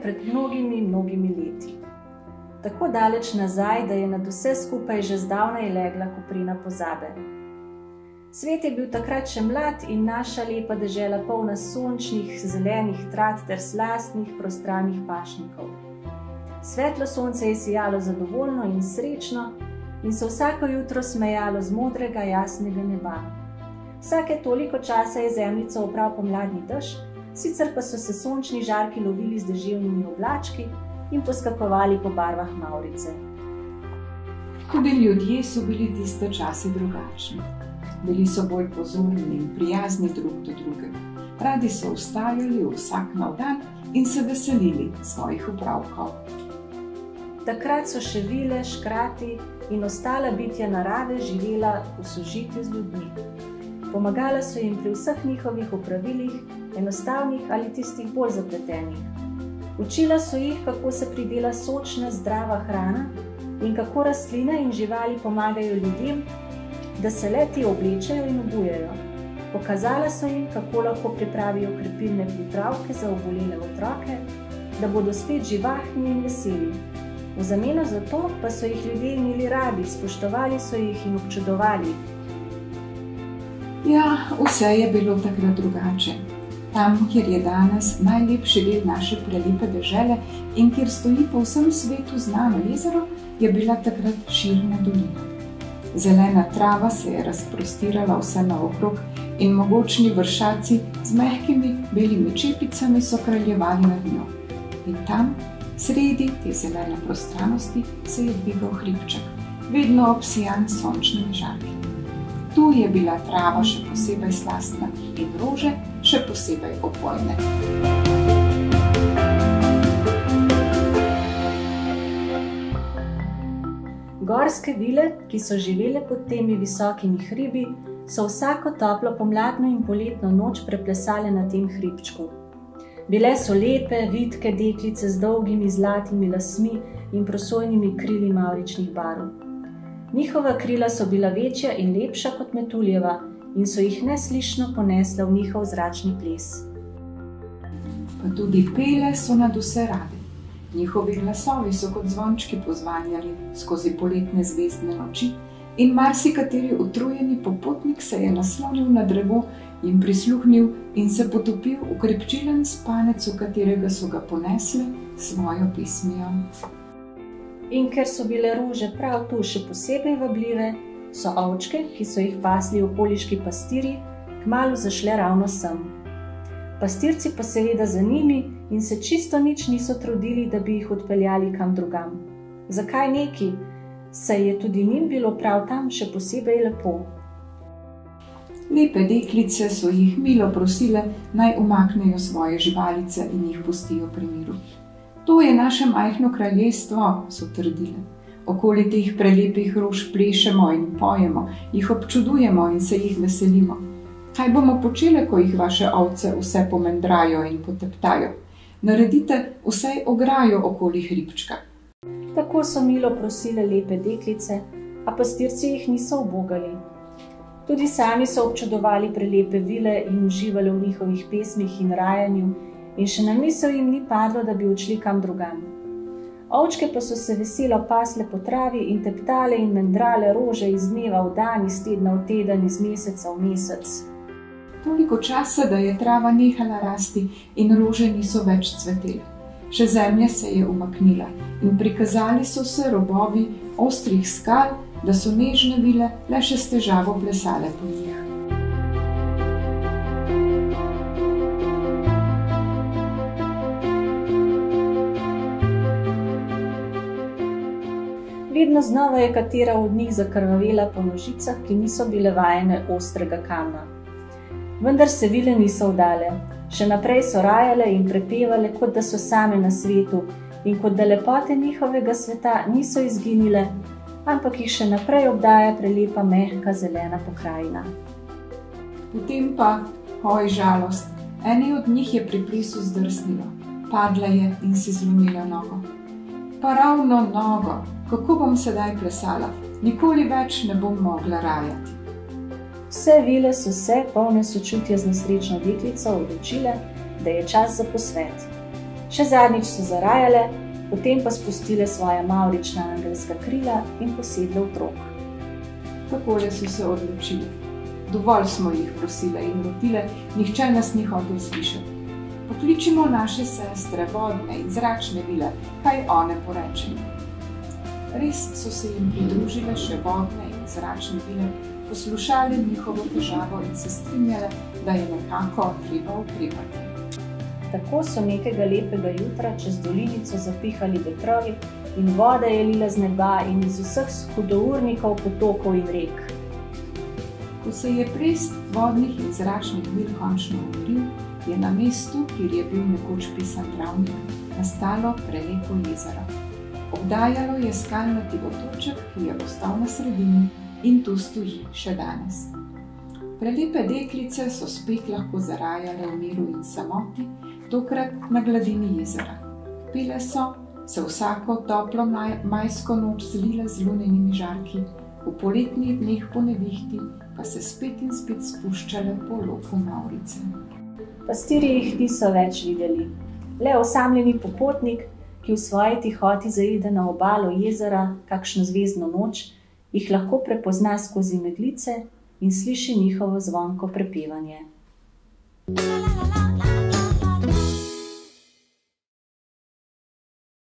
pred mnogimi leti. Tako daleč nazaj, da je nad vse skupaj že zdavnaj legla koprina pozabe. Svet je bil takrat še mlad in naša lepa dežela polna sončnih, zelenih trat ter slastnih, prostranih pašnikov. Svetlo sonce je sijalo zadovoljno in srečno in se vsako jutro smejalo z modrega, jasnega neba. Vsake toliko časa je zemljico opral pomladni dež, sicer pa so se sončni žarki lovili z deževnimi oblački in poskakovali po barvah mavrice. Tudi ljudje so bili tiste čase drugačni. Bili so bolj pozorni in prijazni drug do drugega. Radi so vstajali vsak nov dan in se veselili svojih opravkov. Takrat so še vile, škrati in ostala bitja narave živela v sožitju z ljudmi. Pomagala so jim pri vseh njihovih opravilih, enostavnih ali tistih bolj zapletenih. Učila so jih, kako se pridela sočna, zdrava hrana in kako rastline in živali pomagajo ljudem, da se le-ti oblečejo in obujejo. Pokazala so jim, kako lahko pripravijo krepilne pripravke za obolele otroke, da bodo spet živahni in veseli. V zameno za to pa so jih ljudje imeli radi, spoštovali so jih in občudovali. Ja, vse je bilo takrat drugače. Tam, kjer je danes najlepši del naše prelepe dežele in kjer stoji po vsem svetu znano jezero, je bila takrat širna dolina. Zelena trava se je razprostirala vse naokrog in mogočni vršaci z mehkimi belimi čepicami so kraljevali nad njo. In tam, sredi te zelene prostranosti, se je dvigal hribček, vedno obsijan s sončnimi žarki. Tu je bila trava še posebej slastna in rože še posebej opojne. Gorske vile, ki so živele pod temi visokimi hribi, so vsako toplo pomladno in poletno noč preplesale na tem hribčku. Bile so lepe, vitke deklice z dolgimi zlatimi lasmi in prosojnimi krili mavričnih barv. Njihova krila so bila večja in lepša kot metuljeva in so jih neslišno ponesle v njihov zračni ples. Pa tudi pele so nad vse rade. Njihovi glasovi so kot zvončki pozvanjali skozi poletne zvezdne noči in marsikateri utrujeni popotnik se je naslonil na drevo in prisluhnil in se potopil v krepčilen spanec, v katerega so ga ponesle svojo pesmijo. In ker so bile rože prav tu še posebej vabljive, so ovčke, ki so jih pasli okoliški pastirji, kmalu zašle ravno sem. Pastirci pa seveda za njimi in se čisto nič niso trudili, da bi jih odpeljali kam drugam. Zakaj neki? Saj je tudi njim bilo prav tam še posebej lepo. Lepe deklice so jih milo prosile, naj umaknejo svoje živalice in jih pustijo pri miru. To je naše majhno kraljestvo, so trdile. Okoli teh prelepih rož plešemo in pojemo, jih občudujemo in se jih veselimo. Kaj bomo počele, ko jih vaše ovce vse pomendrajo in poteptajo? Naredite vsaj ograjo okoli hribčka. Tako so milo prosile lepe deklice, a pastirci jih niso ubogali. Tudi sami so občudovali prelepe vile in uživali v njihovih pesmih in rajanju in še na misel jim ni padlo, da bi odšli kam drugam. Ovčke pa so se veselo pasle po travi in teptale in mendrale rože iz dneva v dan, iz tedna v teden, iz meseca v mesec. Toliko časa, da je trava nehala rasti in rože niso več cvetele. Še zemlja se je umaknila in prikazali so se robovi ostrih skal, da so nežne vile le še s težavo plesale po njih. Vedno znova je katera od njih zakrvavela po nožicah, ki niso bile vajene ostrega kamna. Vendar se vile niso vdale. Še naprej so rajale in prepevale, kot da so same na svetu in kot da lepote njihovega sveta niso izginile, ampak jih še naprej obdaja prelepa, mehka, zelena pokrajina. Potem pa, oj žalost, eni od njih je pri plesu zdrsnilo. Padla je in si zlomila nogo. Pa ravno nogo, kako bom sedaj plesala? Nikoli več ne bom mogla rajati. Vse vile so se, polne sočutja z nesrečno deklico, odločile, da je čas za posvet. Še zadnjič so zarajale, potem pa spustile svoja mavrična angelska krila in posedle otrok. Takole so se odločili. Dovolj smo jih prosile in rotile, nihče nas ni hotel slišati. Pokličimo naše sestre, vodne in zračne vile, kaj one porečejo. Res so se jim pridružile še vodne in zračne vile, poslušali njihovo težavo in se strinjale, da je nekako treba ukrepati. Tako so nekega lepega jutra čez dolinico zapihali vetrovi in voda je lila z neba in iz vseh hudournikov, potokov in rek. Ko se je ples vodnih in zračnih vil končno umiril, je na mestu, kjer je bil nekoč pisan travnik, nastalo prelepo jezero. Obdajalo je skalnati otoček, ki je ostal na sredini in tu stoji še danes. Prelepe deklice so spet lahko zarajale v miru in samoti, tokrat na gladini jezera. Pile so, se vsako toplo majsko noč zlile z lunenimi žarki, v poletnih dneh po nevihti pa se spet in spet spuščale po loku Mavrice. Pastirji jih niso več videli. Le osamljeni popotnik, ki v svoji tihoti zaide na obalo jezera kakšno zvezdno noč, jih lahko prepozna skozi meglice in sliši njihovo zvonko prepevanje. La, la, la, la, la.